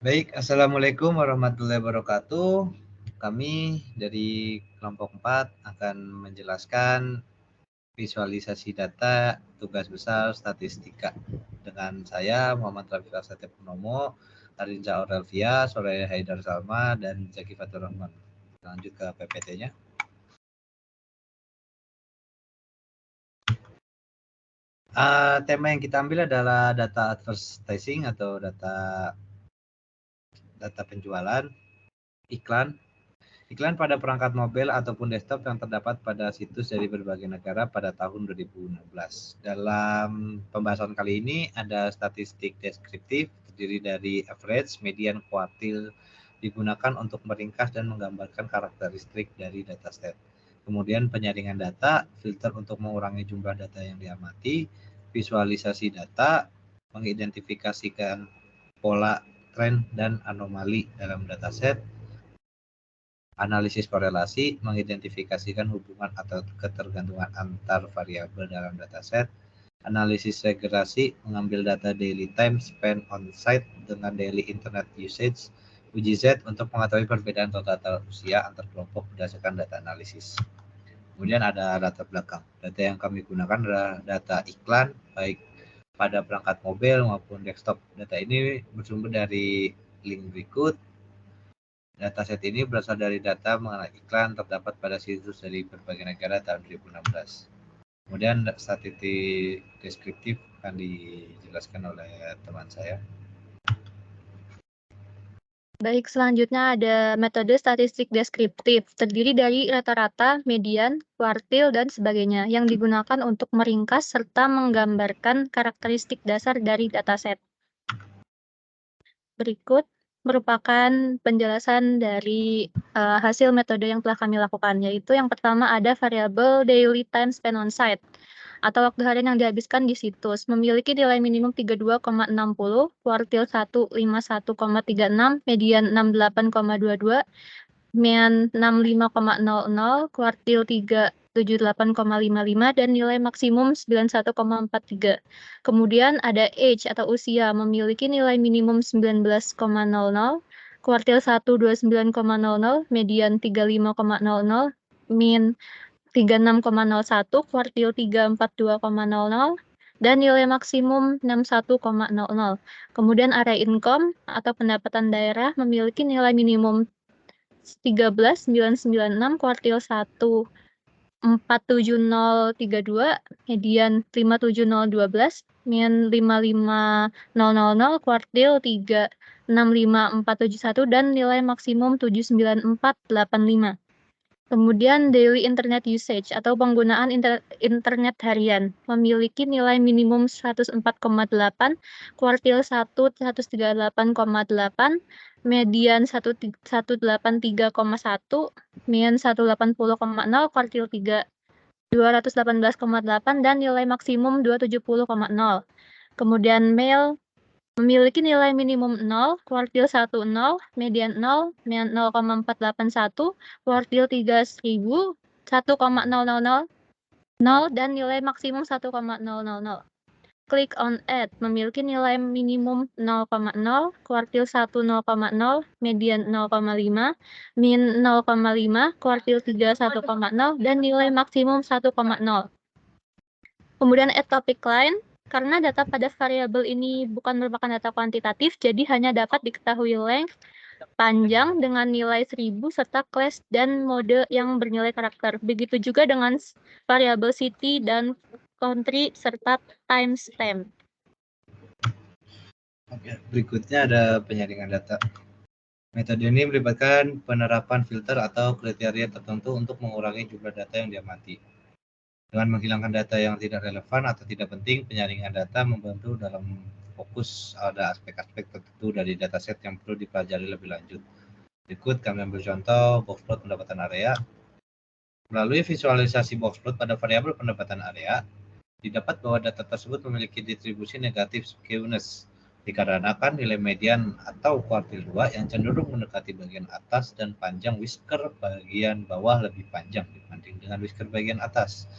Baik, Assalamualaikum warahmatullahi wabarakatuh. Kami dari kelompok 4 akan menjelaskan visualisasi data tugas besar statistika dengan saya Muhammad Rafiq Asatya Purnomo, Arinza Aurelvia, Soraya Haidar Salma, dan Zaki Fatur Rahman. Lanjut ke PPT-nya. Tema yang kita ambil adalah data advertising atau data penjualan, iklan pada perangkat mobil ataupun desktop yang terdapat pada situs dari berbagai negara pada tahun 2016. Dalam pembahasan kali ini ada statistik deskriptif terdiri dari average, median, kuartil digunakan untuk meringkas dan menggambarkan karakteristik dari dataset. Kemudian penyaringan data, filter untuk mengurangi jumlah data yang diamati, visualisasi data, mengidentifikasikan pola, tren, dan anomali dalam dataset, analisis korelasi, mengidentifikasikan hubungan atau ketergantungan antar variabel dalam dataset, analisis regresi, mengambil data daily time spent on site dengan daily internet usage, uji Z untuk mengetahui perbedaan total usia antar kelompok berdasarkan data analisis. Kemudian ada latar belakang. Data yang kami gunakan adalah data iklan, baik pada perangkat mobil maupun desktop. Data ini bersumber dari link berikut. Dataset ini berasal dari data mengenai iklan terdapat pada situs dari berbagai negara tahun 2016. Kemudian statistik deskriptif akan dijelaskan oleh teman saya. Baik, selanjutnya ada metode statistik deskriptif, terdiri dari rata-rata, median, kuartil, dan sebagainya, yang digunakan untuk meringkas serta menggambarkan karakteristik dasar dari dataset. Berikut merupakan penjelasan dari hasil metode yang telah kami lakukan, yaitu yang pertama ada variabel daily time spent on site, atau waktu harian yang dihabiskan di situs, memiliki nilai minimum 32,60, kuartil 1 51,36, median 68,22, median 65,00, kuartil 3 78,55, dan nilai maksimum 91,43. Kemudian ada age atau usia, memiliki nilai minimum 19,00, kuartil 1 29,00, median 35,00, min 36,01, kuartil 3 42,00, dan nilai maksimum 61,00. Kemudian area income atau pendapatan daerah memiliki nilai minimum 13,996, kuartil 1 47032, median 57012, min 55000, kuartil 3 65471, dan nilai maksimum 79485. Kemudian daily internet usage atau penggunaan internet harian memiliki nilai minimum 104,8, kuartil 1 138,8, median 183,1, min 180,0, kuartil 3 218,8, dan nilai maksimum 270,0. Kemudian mail memiliki nilai minimum 0, kuartil 1 0, median 0, min 0,481, kuartil 3 1000, 1,000, 0, dan nilai maksimum 1,000. Click on Add memiliki nilai minimum 0,0, kuartil 1 0,0, median 0,5, min 0,5, kuartil 3 1,0, dan nilai maksimum 1,0. Kemudian add topic line, karena data pada variabel ini bukan merupakan data kuantitatif, jadi hanya dapat diketahui length, panjang dengan nilai 1000, serta class dan mode yang bernilai karakter. Begitu juga dengan variabel city dan country serta timestamp. Oke, berikutnya ada penyaringan data. Metode ini melibatkan penerapan filter atau kriteria tertentu untuk mengurangi jumlah data yang diamati. Dengan menghilangkan data yang tidak relevan atau tidak penting, penyaringan data membantu dalam fokus ada aspek-aspek tertentu dari dataset yang perlu dipelajari lebih lanjut. Berikut kami ambil contoh boxplot pendapatan area. Melalui visualisasi boxplot pada variabel pendapatan area, didapat bahwa data tersebut memiliki distribusi negatif skewness dikarenakan nilai median atau kuartil 2 yang cenderung mendekati bagian atas dan panjang whisker bagian bawah lebih panjang dibanding dengan whisker bagian atas.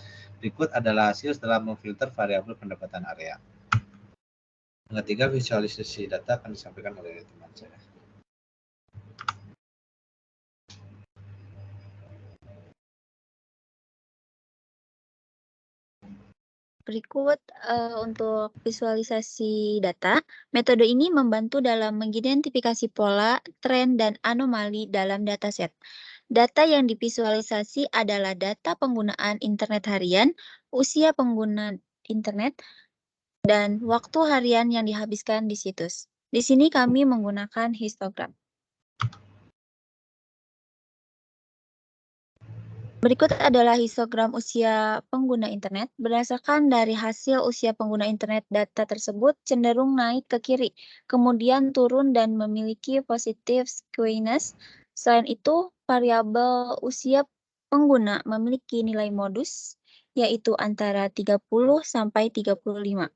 Berikut adalah hasil setelah memfilter variabel pendapatan area. Yang ketiga, visualisasi data akan disampaikan oleh teman saya. Berikut untuk visualisasi data. Metode ini membantu dalam mengidentifikasi pola, tren, dan anomali dalam dataset. Data yang divisualisasi adalah data penggunaan internet harian, usia pengguna internet, dan waktu harian yang dihabiskan di situs. Di sini kami menggunakan histogram. Berikut adalah histogram usia pengguna internet. Berdasarkan dari hasil usia pengguna internet, data tersebut cenderung naik ke kiri, kemudian turun dan memiliki positive skewness. Selain itu, variabel usia pengguna memiliki nilai modus, yaitu antara 30 sampai 35.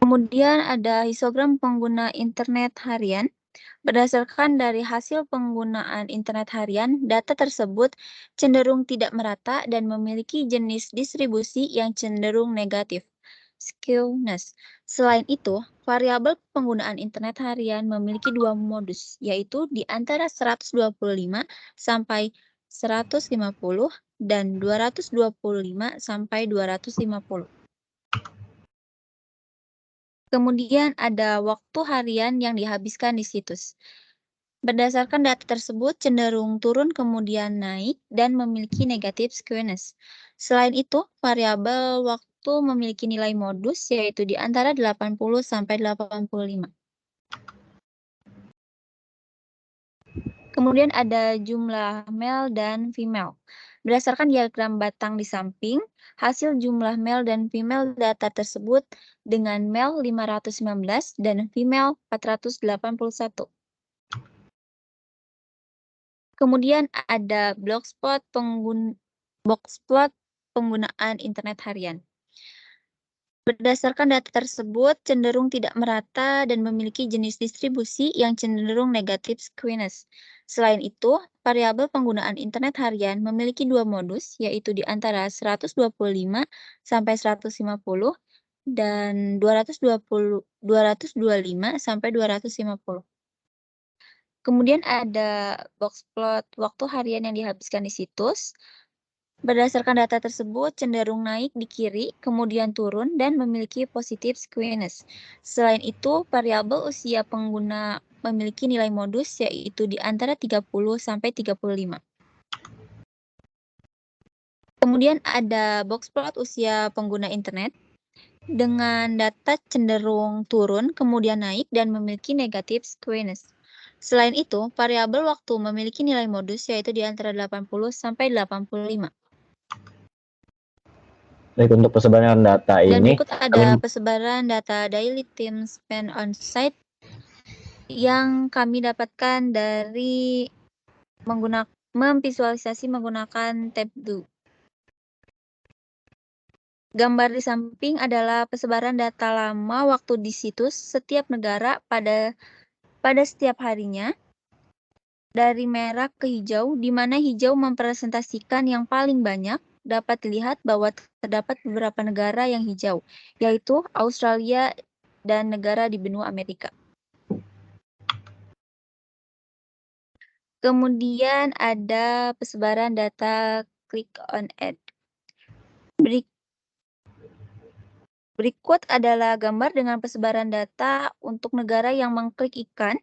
Kemudian ada histogram pengguna internet harian. Berdasarkan dari hasil penggunaan internet harian, data tersebut cenderung tidak merata dan memiliki jenis distribusi yang cenderung negatif, skewness. Selain itu, variabel penggunaan internet harian memiliki dua modus, yaitu di antara 125 sampai 150 dan 225 sampai 250. Kemudian ada waktu harian yang dihabiskan di situs. Berdasarkan data tersebut cenderung turun kemudian naik dan memiliki negatif skewness. Selain itu, variabel waktu memiliki nilai modus yaitu di antara 80 sampai 85. Kemudian ada jumlah male dan female. Berdasarkan diagram batang di samping, hasil jumlah male dan female data tersebut dengan male 519 dan female 481. Kemudian ada boxplot penggunaan internet harian. Berdasarkan data tersebut cenderung tidak merata dan memiliki jenis distribusi yang cenderung negatif skewness. Selain itu, variabel penggunaan internet harian memiliki dua modus, yaitu di antara 125 sampai 150 dan 225 sampai 250. Kemudian ada boxplot waktu harian yang dihabiskan di situs. Berdasarkan data tersebut cenderung naik di kiri, kemudian turun dan memiliki positive skewness. Selain itu, variabel usia pengguna memiliki nilai modus yaitu di antara 30 sampai 35. Kemudian ada boxplot usia pengguna internet dengan data cenderung turun, kemudian naik dan memiliki negatif skewness. Selain itu, variabel waktu memiliki nilai modus yaitu di antara 80 sampai 85. Baik, untuk persebaran data Dan ini, berikut ada persebaran data daily time spent on site yang kami dapatkan dari memvisualisasi menggunakan tab view. Gambar di samping adalah persebaran data lama waktu di situs setiap negara pada setiap harinya, dari merah ke hijau, di mana hijau mempresentasikan yang paling banyak. Dapat dilihat bahwa terdapat beberapa negara yang hijau, yaitu Australia dan negara di benua Amerika. Kemudian ada persebaran data click on ad. Berikut adalah gambar dengan persebaran data untuk negara yang mengklik iklan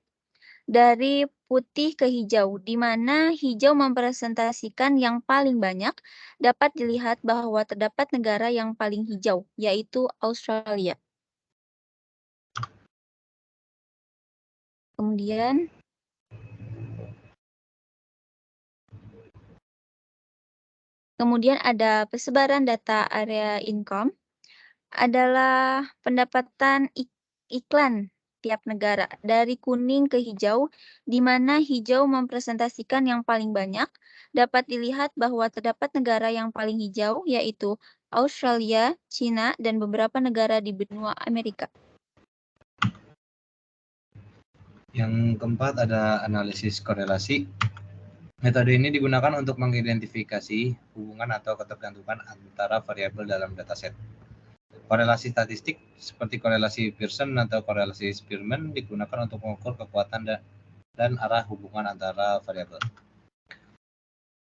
dari putih ke hijau, di mana hijau mempresentasikan yang paling banyak. Dapat dilihat bahwa terdapat negara yang paling hijau, yaitu Australia. Kemudian ada persebaran data area income, adalah pendapatan iklan tiap negara dari kuning ke hijau, di mana hijau mempresentasikan yang paling banyak. Dapat dilihat bahwa terdapat negara yang paling hijau, yaitu Australia, China, dan beberapa negara di benua Amerika. Yang keempat ada analisis korelasi. Metode ini digunakan untuk mengidentifikasi hubungan atau ketergantungan antara variabel dalam dataset. Korelasi statistik seperti korelasi Pearson atau korelasi Spearman digunakan untuk mengukur kekuatan dan arah hubungan antara variabel.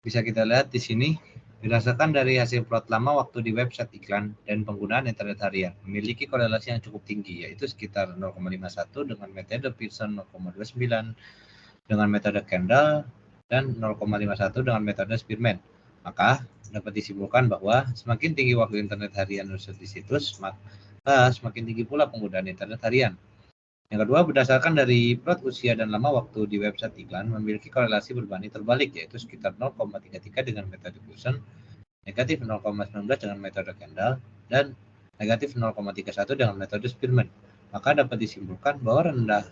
Bisa kita lihat di sini, berdasarkan dari hasil plot lama waktu di website iklan dan penggunaan internet harian, memiliki korelasi yang cukup tinggi, yaitu sekitar 0,51 dengan metode Pearson 0,29, dengan metode Kendall, dan 0,51 dengan metode Spearman. Maka dapat disimpulkan bahwa semakin tinggi waktu internet harian user di situs, maka semakin tinggi pula penggunaan internet harian. Yang kedua, berdasarkan dari plot usia dan lama waktu di website iklan memiliki korelasi berbanding terbalik, yaitu sekitar 0,33 dengan metode Pearson, negatif 0,19 dengan metode Kendall, dan negatif 0,31 dengan metode Spearman. Maka dapat disimpulkan bahwa rendah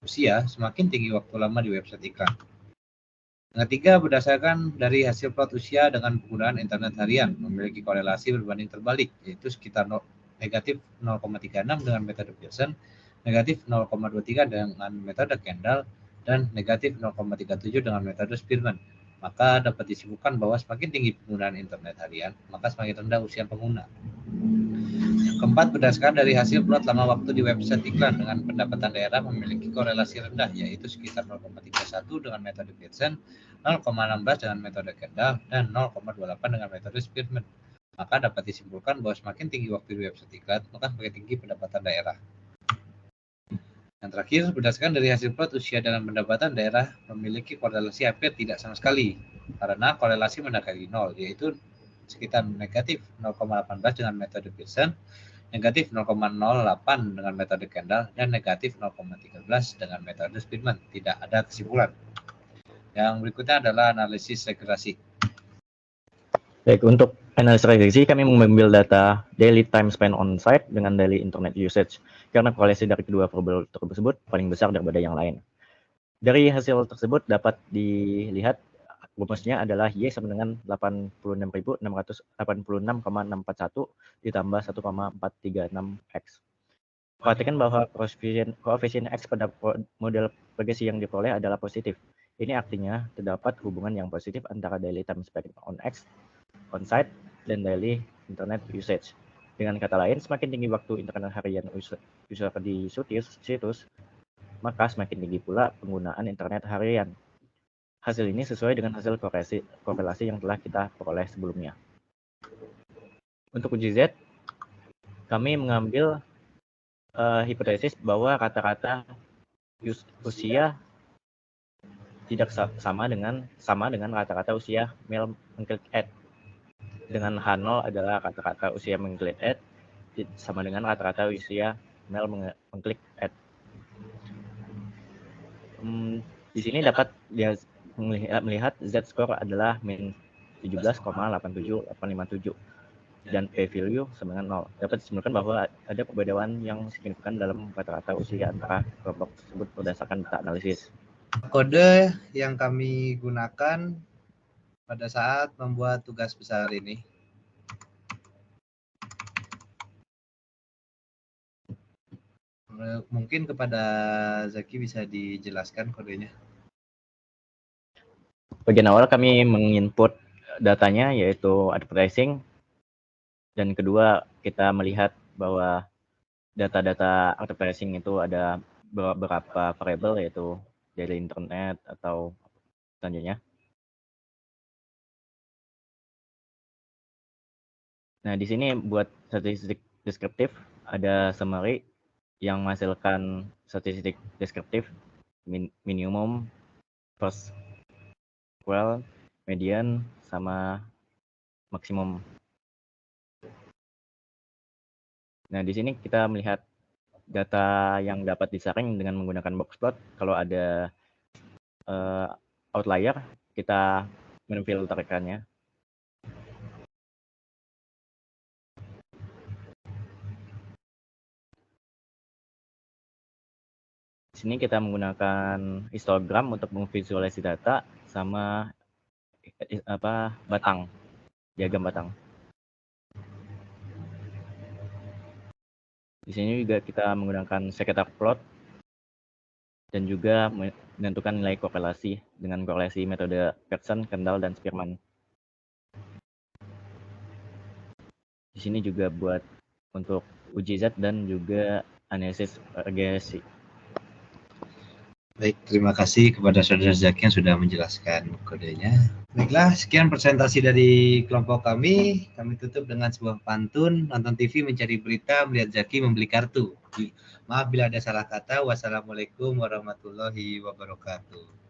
usia semakin tinggi waktu lama di website iklan. Yang ketiga, berdasarkan dari hasil plot usia dengan penggunaan internet harian memiliki korelasi berbanding terbalik, yaitu sekitar negatif 0,36 dengan metode Pearson, negatif 0,23 dengan metode Kendall, dan negatif 0,37 dengan metode Spearman. Maka dapat disimpulkan bahwa semakin tinggi penggunaan internet harian, maka semakin rendah usia pengguna. Yang keempat, berdasarkan dari hasil plot lama waktu di website iklan dengan pendapatan daerah memiliki korelasi rendah, yaitu sekitar 0,31 dengan metode Pearson, 0,16 dengan metode Kendall, dan 0,28 dengan metode Spearman. Maka dapat disimpulkan bahwa semakin tinggi waktu di website iklan, maka semakin tinggi pendapatan daerah. Yang terakhir, berdasarkan dari hasil plot usia dalam pendapatan daerah memiliki korelasi hampir tidak sama sekali, karena korelasi mendekati 0, yaitu sekitar negatif 0,18 dengan metode Pearson, negatif 0,08 dengan metode Kendall, dan negatif 0,13 dengan metode Spearman. Tidak ada kesimpulan. Yang berikutnya adalah analisis regresi. Baik, untuk analisis regresi kami mengambil data daily time spent on site dengan daily internet usage karena korelasi dari kedua variabel tersebut paling besar daripada yang lain. Dari hasil tersebut dapat dilihat rumusnya adalah Y sama dengan 86.686,641 ditambah 1,436X. Perhatikan bahwa koefisien X pada model regresi yang diperoleh adalah positif. Ini artinya terdapat hubungan yang positif antara daily time spent on X, on-site, dan daily internet usage. Dengan kata lain, semakin tinggi waktu internet harian user di situs, maka semakin tinggi pula penggunaan internet harian. Hasil ini sesuai dengan hasil korelasi yang telah kita peroleh sebelumnya. Untuk uji Z, kami mengambil hipotesis bahwa rata-rata usia tidak sama dengan rata-rata usia male mengklik ad. Dengan H0 adalah rata-rata usia mengklik ad sama dengan rata-rata usia male mengklik ad. Di sini dapat melihat Z-score adalah min 17,87857 dan P-value sama dengan 0. Dapat disimpulkan bahwa ada perbedaan yang signifikan dalam rata-rata usia antara kelompok tersebut berdasarkan data analisis. Kode yang kami gunakan pada saat membuat tugas besar ini. Mungkin kepada Zaki bisa dijelaskan kodenya. Bagian awal kami menginput datanya yaitu advertising, dan kedua kita melihat bahwa data-data advertising itu ada beberapa variabel yaitu dari internet atau selanjutnya. Nah, di sini buat statistik deskriptif ada summary yang menghasilkan statistik deskriptif minimum, first square, median, sama maksimum. Nah, di sini kita melihat data yang dapat disaring dengan menggunakan boxplot. Kalau ada outlier, kita menfilterkannya. Di sini kita menggunakan histogram untuk memvisualisasi data sama batang, diagram batang. Di sini juga kita menggunakan scatter plot dan juga menentukan nilai korelasi dengan korelasi metode Pearson, Kendall, dan Spearman. Di sini juga buat untuk uji Z dan juga analisis regresi. Baik, terima kasih kepada Saudara Zaki yang sudah menjelaskan kodenya. Baiklah, sekian presentasi dari kelompok kami. Kami tutup dengan sebuah pantun, nonton TV mencari berita, melihat Zaki membeli kartu. Maaf bila ada salah kata. Wassalamualaikum warahmatullahi wabarakatuh.